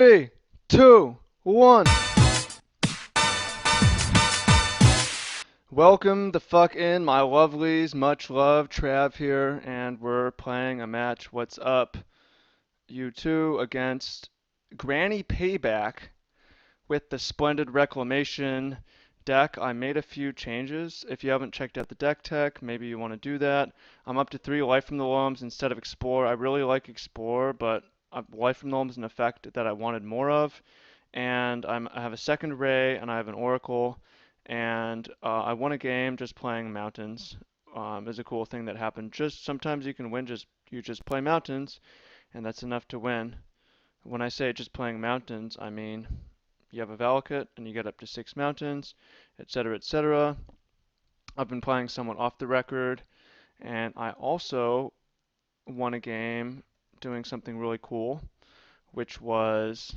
Three, two, one. Welcome the fuck in, my lovelies. Much love, Trav here, and we're playing a match. What's up? You two against Granny Payback with the Splendid Reclamation deck. I made a few changes. If you haven't checked out the deck tech, maybe you want to do that. I'm up to 3 Life from the Loams instead of Explore. I really like Explore, but Life from the Loam is an effect that I wanted more of. And I have a second Ray, and I have an Oracle, and I won a game just playing Mountains. Is a cool thing that happened. Just sometimes you can win you just play Mountains, and that's enough to win. When I say just playing Mountains, I mean you have a Valakut and you get up to 6 mountains, etc., etc. I've been playing somewhat off the record, and I also won a game doing something really cool, which was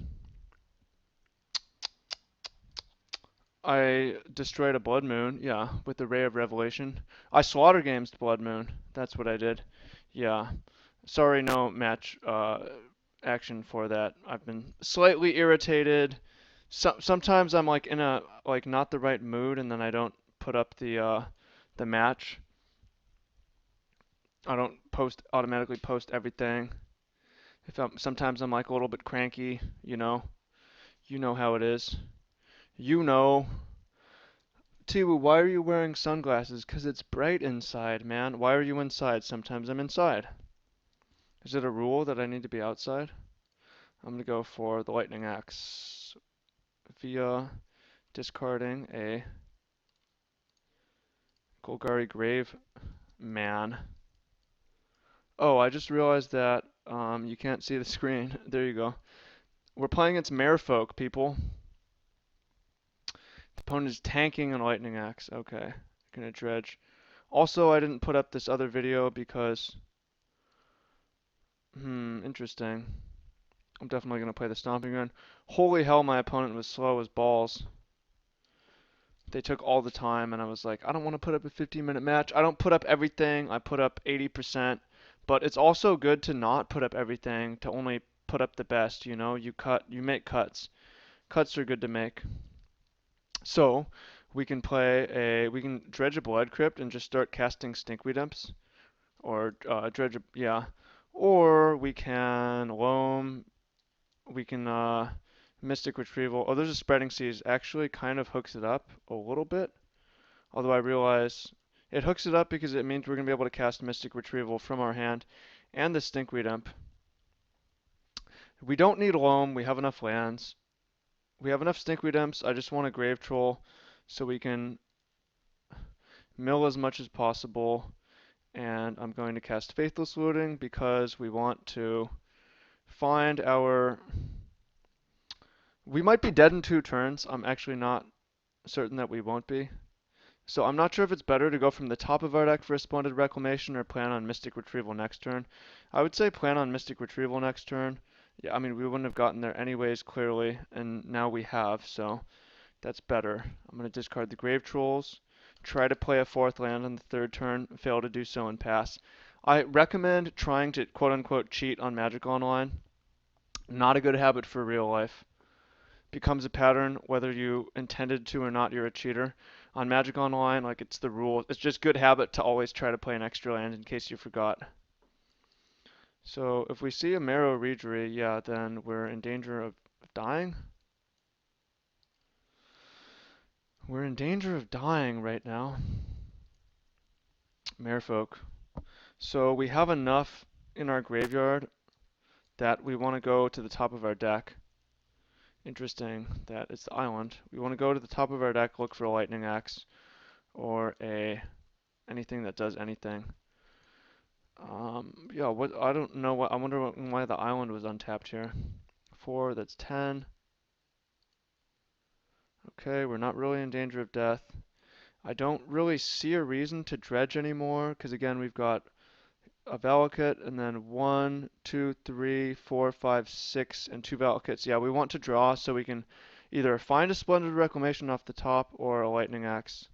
I destroyed a Blood Moon, yeah, with the Ray of Revelation. I Slaughter Games Blood Moon. That's what I did. Yeah. Sorry, no match action for that. I've been slightly irritated. Sometimes I'm like in a like not the right mood, and then I don't put up the match. I don't automatically post everything. Sometimes I'm like a little bit cranky, you know. You know how it is. You know. Tiwu, why are you wearing sunglasses? 'Cause it's bright inside, man. Why are you inside? Sometimes I'm inside. Is it a rule that I need to be outside? I'm gonna go for the lightning axe via discarding a Golgari Grave Man. Oh, I just realized that you can't see the screen. There you go. We're playing against Merfolk, people. The opponent is tanking a lightning axe. Okay, gonna dredge. Also, I didn't put up this other video because, interesting. I'm definitely gonna play the Stomping Ground. Holy hell, my opponent was slow as balls. They took all the time, and I was like, I don't want to put up a 15-minute match. I don't put up everything. I put up 80%, but it's also good to not put up everything, to only put up the best, you know? You make cuts. Cuts are good to make. So, we can dredge a Blood Crypt and just start casting Stinkweed Imps, or yeah. Or we can Loam, we can Mystic Retrieval. Oh, there's a Spreading Seas. Actually kind of hooks it up a little bit. Although I realize it hooks it up because it means we're going to be able to cast Mystic Retrieval from our hand and the Stinkweed Imp. We don't need Loam. We have enough lands. We have enough Stinkweed Imps. I just want a Grave Troll so we can mill as much as possible. And I'm going to cast Faithless Looting because we want to find our... We might be dead in 2 turns. I'm actually not certain that we won't be. So I'm not sure if it's better to go from the top of our deck for a Splendid Reclamation or plan on Mystic Retrieval next turn. I would say plan on Mystic Retrieval next turn. Yeah, I mean, we wouldn't have gotten there anyways, clearly, and now we have, so that's better. I'm going to discard the Grave Trolls, try to play a 4th land on the 3rd turn, fail to do so and pass. I recommend trying to quote-unquote cheat on Magic Online. Not a good habit for real life. Becomes a pattern whether you intended to or not, you're a cheater. On Magic Online, like it's the rule. It's just good habit to always try to play an extra land in case you forgot. So if we see a Marrow Reejerey, yeah, then we're in danger of dying. We're in danger of dying right now. Merfolk. So we have enough in our graveyard that we want to go to the top of our deck. Interesting that it's the island. We want to go to the top of our deck, look for a lightning axe or anything that does anything. Yeah, what I don't know I wonder why the island was untapped here. 4, that's 10. Okay, we're not really in danger of death. I don't really see a reason to dredge anymore, because again, we've got a Valakut, and then 1, 2, 3, 4, 5, 6, and 2 Valakuts. Yeah, we want to draw so we can either find a Splendid Reclamation off the top or a Lightning Axe.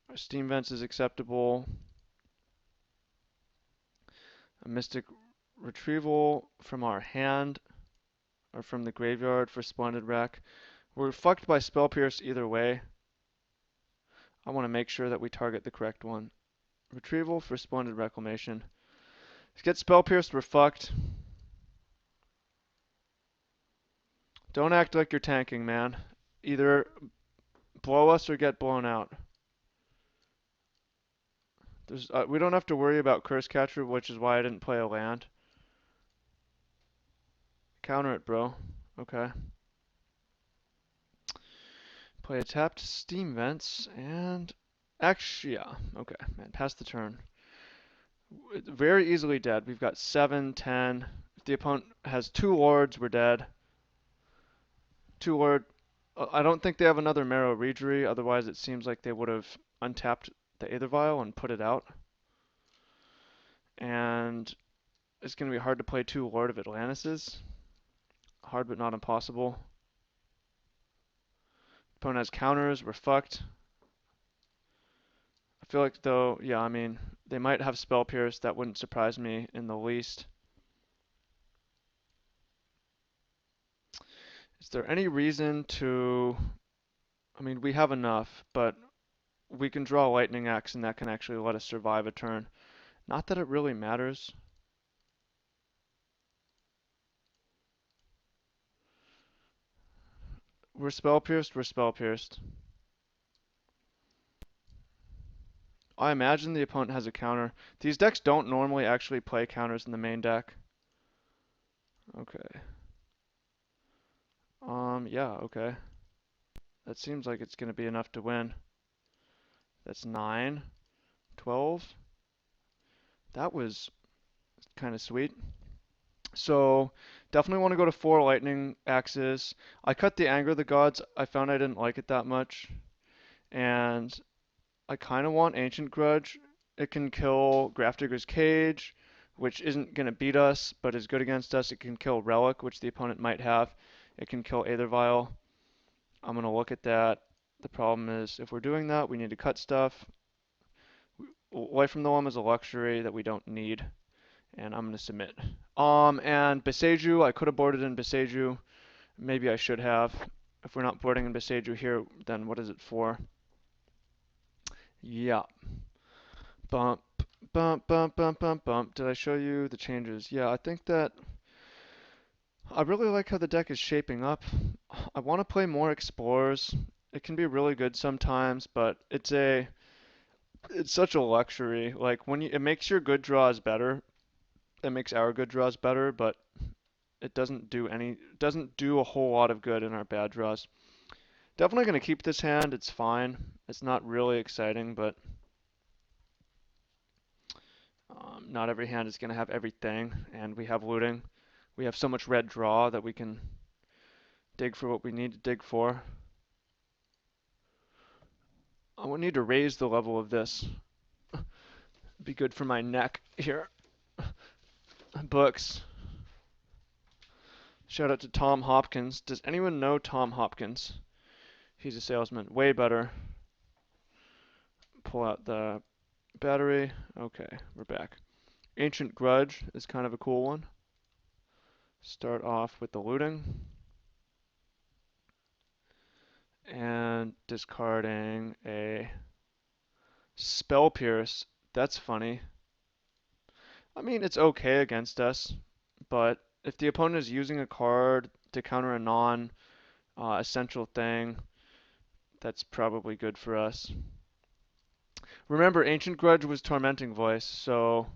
Our Steam Vents is acceptable. A Mystic Retrieval from our hand. or from the graveyard for Splendid Rec. We're fucked by Spell Pierce either way. I want to make sure that we target the correct one. Retrieval for Splendid Reclamation. Get Spell Pierced, we're fucked. Don't act like you're tanking, man. Either blow us or get blown out. We don't have to worry about Curse Catcher, which is why I didn't play a land. Counter it, bro. Okay. Play a tapped Steam Vents, and... Actually, yeah. Okay, man, pass the turn. Very easily dead. We've got 7, 10. If the opponent has 2 Lords, we're dead. 2 Lord... I don't think they have another Marrow Reejerey, otherwise it seems like they would have untapped the Aether Vial and put it out. And it's going to be hard to play 2 Lord of Atlantises. Hard but not impossible. Opponent has counters, we're fucked. I feel like though, yeah, I mean, they might have Spell Pierce, that wouldn't surprise me in the least. Is there any reason to, I mean, we have enough, but we can draw Lightning Axe and that can actually let us survive a turn. Not that it really matters. We're Spell Pierced, we're Spell Pierced. I imagine the opponent has a counter. These decks don't normally actually play counters in the main deck. Okay. Yeah, okay. That seems like it's going to be enough to win. That's 9, 12. That was kind of sweet. So definitely want to go to 4 lightning axes. I cut the Anger of the Gods. I found I didn't like it that much. And I kind of want Ancient Grudge. It can kill Grafdigger's Cage, which isn't going to beat us, but is good against us. It can kill Relic, which the opponent might have. It can kill Aether Vial. I'm going to look at that. The problem is, if we're doing that, we need to cut stuff. Life from the Limb is a luxury that we don't need. And I'm going to submit. And Beseju, I could have boarded in Beseju. Maybe I should have. If we're not boarding in Beseju here, then what is it for? Yeah. Bump, bump, bump, bump, bump, bump. Did I show you the changes? Yeah, I think that I really like how the deck is shaping up. I want to play more Explorers. It can be really good sometimes, but it's such a luxury. Like it makes your good draws better. It makes our good draws better, but it doesn't do a whole lot of good in our bad draws. Definitely going to keep this hand. It's fine. It's not really exciting, but not every hand is going to have everything, and we have looting. We have so much red draw that we can dig for what we need to dig for. I will need to raise the level of this. Be good for my neck here. Books. Shout out to Tom Hopkins. Does anyone know Tom Hopkins? He's a salesman. Way better. Pull out the battery. Okay, we're back. Ancient Grudge is kind of a cool one. Start off with the looting. And discarding a Spell Pierce. That's funny. I mean, it's okay against us, but if the opponent is using a card to counter a non-essential thing, that's probably good for us. Remember, Ancient Grudge was Tormenting Voice, so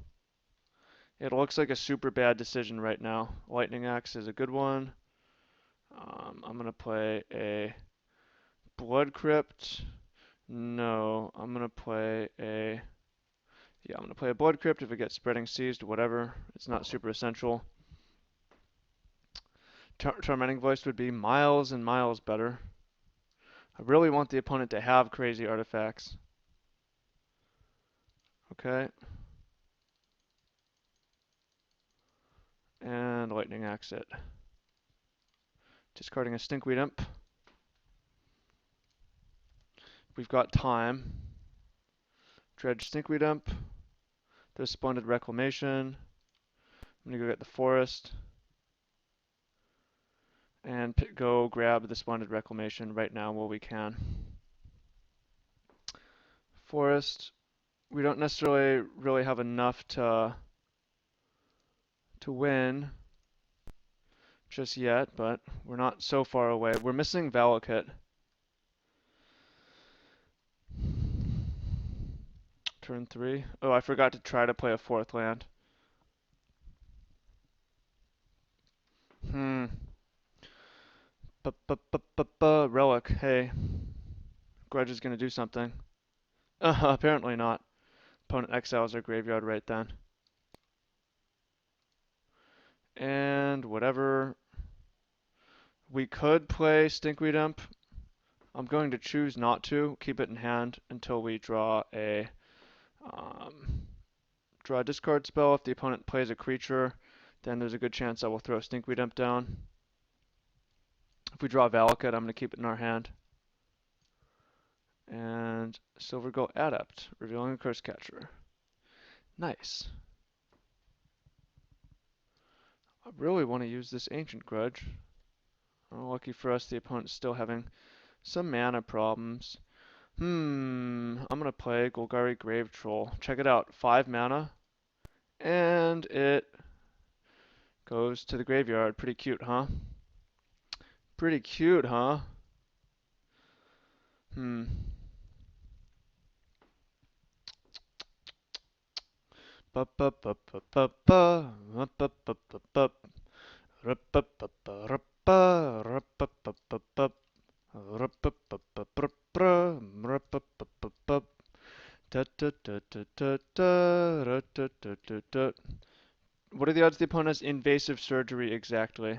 it looks like a super bad decision right now. Lightning Axe is a good one. I'm going to play a Blood Crypt. No, I'm going to play a... Yeah, I'm going to play a Blood Crypt if it gets Spreading Seized, whatever. It's not super essential. Tormenting Voice would be miles and miles better. I really want the opponent to have crazy artifacts. Okay. And Lightning Axe it. Discarding a Stinkweed Imp. We've got time. Dredge Stinkweed Imp. There's Splendid Reclamation. I'm gonna go get the Forest. and go grab the Splendid Reclamation right now while we can. Forest, we don't necessarily really have enough to win just yet, but we're not so far away. We're missing Valakut. Turn 3. Oh, I forgot to try to play a 4th land. Relic. Hey. Grudge is gonna do something. Apparently not. Opponent exiles our graveyard right then. And whatever. We could play Stinkweed Imp. I'm going to choose not to. Keep it in hand until we draw a discard spell. If the opponent plays a creature, then there's a good chance I will throw Stinkweed Imp down. If we draw Valakut, I'm going to keep it in our hand. And Silver Gull Adept, revealing a Curse Catcher. Nice. I really want to use this Ancient Grudge. Oh, lucky for us, the opponent's still having some mana problems. I'm gonna play Golgari Grave Troll. Check it out, 5 mana, and it goes to the graveyard. Pretty cute, huh? Pretty cute, huh? What are the odds the opponent has invasive surgery exactly?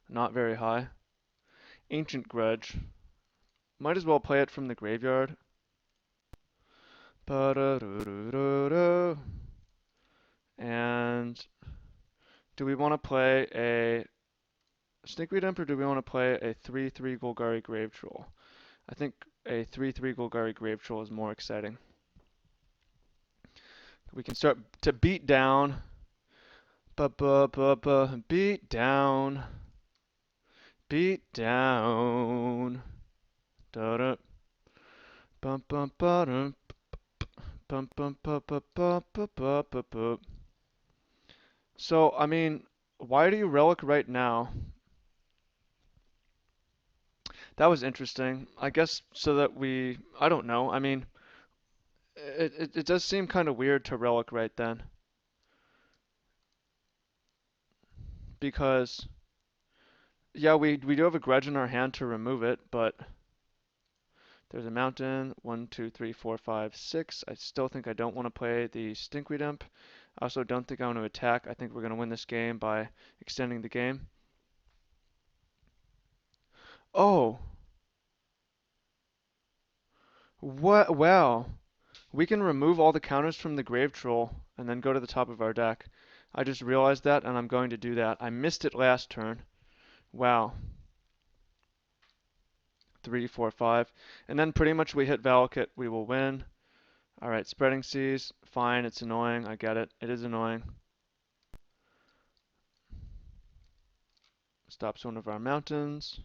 Not very high. Ancient Grudge. Might as well play it from the graveyard. And do we want to play a Stinkweed Imp or do we want to play a 3/3 Golgari Grave Troll? I think a 3/3 Golgari Grave Troll is more exciting. We can start to beat down. Beat down. Beat down. Da-da. Bum bum ba bum bum ba ba ba ba ba ba ba. So, I mean, why do you relic right now? That was interesting. I guess so that I don't know. I mean, it does seem kind of weird to relic right then. Because, yeah, we do have a grudge in our hand to remove it, but there's a mountain. 1, 2, 3, 4, 5, 6. I still think I don't want to play the Stinkweed Imp. I also don't think I want to attack. I think we're going to win this game by extending the game. Oh! What? Wow. We can remove all the counters from the Grave Troll and then go to the top of our deck. I just realized that and I'm going to do that. I missed it last turn. Wow. 3, 4, 5. And then pretty much we hit Valakut, we will win. Alright, Spreading Seas. Fine, it's annoying. I get it. It is annoying. Stops one of our mountains.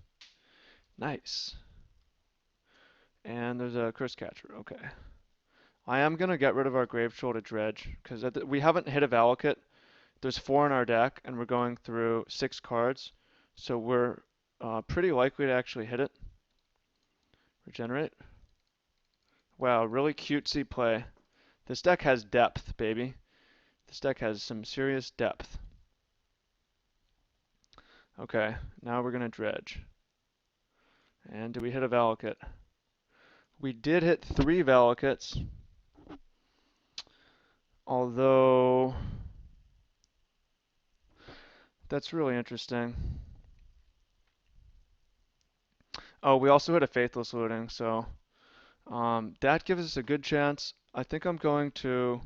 Nice. And there's a Curse Catcher. Okay. I am going to get rid of our Grave Troll to Dredge, because we haven't hit a Valakut. There's 4 in our deck, and we're going through 6 cards. So we're pretty likely to actually hit it. Regenerate. Wow, really cutesy play. This deck has depth, baby. This deck has some serious depth. Okay, now we're going to Dredge. And do we hit a Valakut? We did hit 3 Valakuts. Although, that's really interesting. Oh, we also hit a Faithless Looting, so that gives us a good chance. I think I'm going to...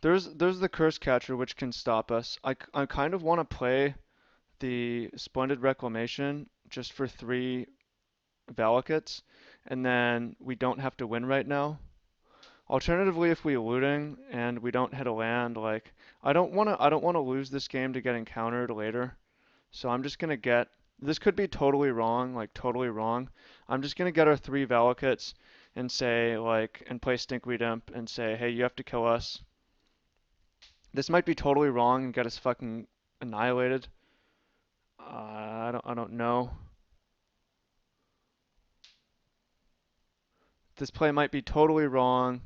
There's the Curse Catcher, which can stop us. I kind of want to play the Splendid Reclamation just for 3 Valakuts, and then we don't have to win right now. Alternatively, if we looting and we don't hit a land, like I don't wanna lose this game to getting countered later. So I'm just gonna get, this could be totally wrong, like totally wrong. I'm just gonna get our 3 Valakutes and say like, and play Stinkweed Imp and say, hey, you have to kill us. This might be totally wrong and get us fucking annihilated. I don't know. This play might be totally wrong,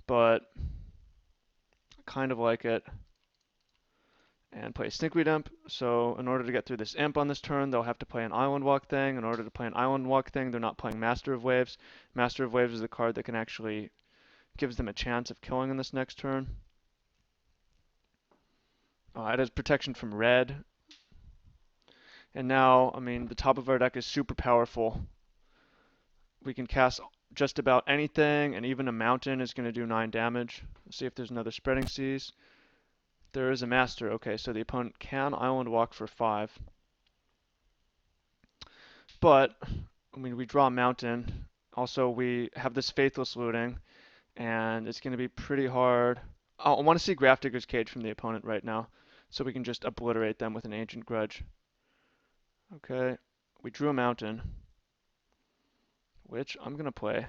but kind of like it. And play Stinkweed Imp. So in order to get through this Imp on this turn, they'll have to play an Island Walk thing. In order to play an Island Walk thing, they're not playing Master of Waves. Master of Waves is the card that can actually gives them a chance of killing in this next turn. It has protection from red. And now, I mean, the top of our deck is super powerful. We can cast just about anything, and even a mountain is going to do 9 damage. Let's see if there's another Spreading Seas. There is a Master. Okay, so the opponent can Island Walk for 5. But, I mean, we draw a mountain. Also, we have this Faithless looting, and it's going to be pretty hard. I want to see Grafdigger's Cage from the opponent right now, so we can just obliterate them with an Ancient Grudge. Okay, we drew a mountain, which I'm going to play.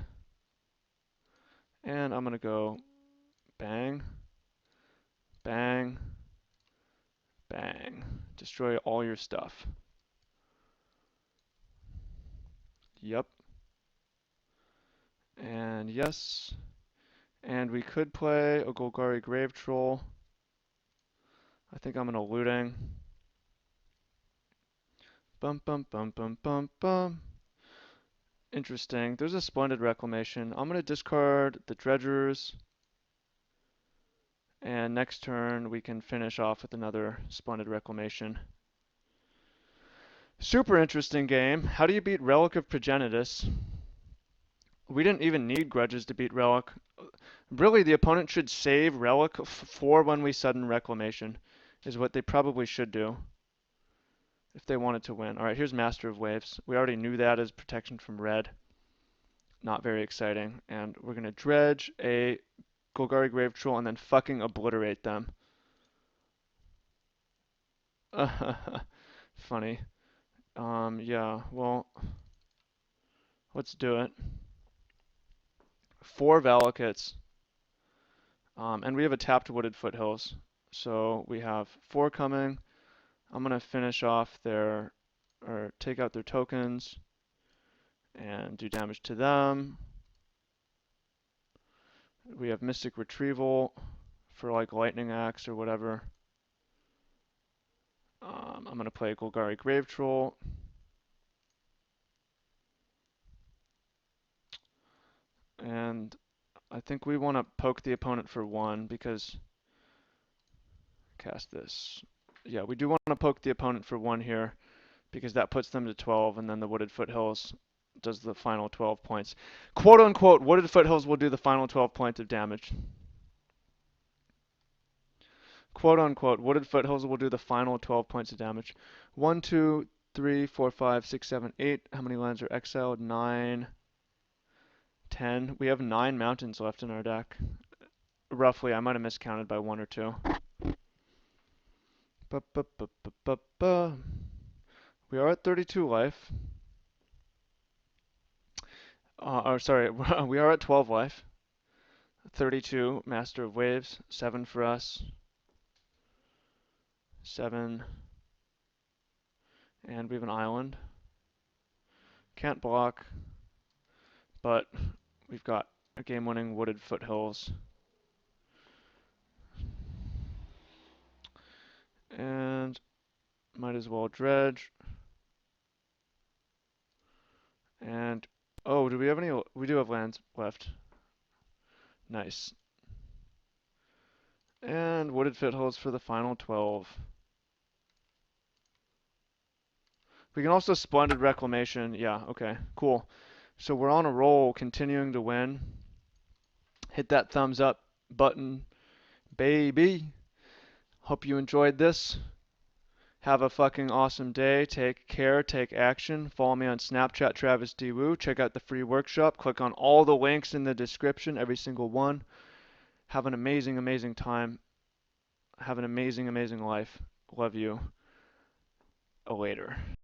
And I'm going to go bang, bang, bang. Destroy all your stuff. Yep. And yes. And we could play a Golgari Grave Troll. I think I'm going to looting. Bum bum bum bum bum bum. Interesting. There's a Splendid Reclamation. I'm going to discard the Dredgers. And next turn we can finish off with another Splendid Reclamation. Super interesting game. How do you beat Relic of Progenitus? We didn't even need Grudges to beat Relic. Really, the opponent should save Relic for when we sudden Reclamation, is what they probably should do if they wanted to win. Alright, here's Master of Waves. We already knew that as protection from red. Not very exciting. And we're going to dredge a Golgari Grave Troll and then fucking obliterate them. Funny. Yeah, well, let's do it. 4 Valakutes. And we have a tapped Wooded Foothills. So we have 4 coming. I'm going to finish off their, or take out their tokens and do damage to them. We have Mystic Retrieval for like Lightning Axe or whatever. I'm going to play Golgari Grave Troll. And I think we want to poke the opponent for 1 because, cast this. Yeah, we do want to poke the opponent for 1 here because that puts them to 12, and then the Wooded Foothills does the final 12 points. Quote unquote, Wooded Foothills will do the final 12 points of damage. Quote unquote, Wooded Foothills will do the final 12 points of damage. 1, 2, 3, 4, 5, 6, 7, 8. How many lands are exiled? 9, 10. We have 9 mountains left in our deck. Roughly, I might have miscounted by 1 or 2. We are at 32 life. Sorry, we are at 12 life. 32, Master of Waves. 7 for us. 7. And we have an island. Can't block, but we've got a game-winning Wooded Foothills. And might as well dredge. And, oh, do we have any? We do have lands left. Nice. And Wooded Foothills for the final 12. We can also Splendid Reclamation. Yeah, okay, cool. So we're on a roll, continuing to win. Hit that thumbs up button, baby. Hope you enjoyed this. Have a fucking awesome day. Take care. Take action. Follow me on Snapchat, Travis D. Woo. Check out the free workshop. Click on all the links in the description, every single one. Have an amazing, amazing time. Have an amazing, amazing life. Love you. Later.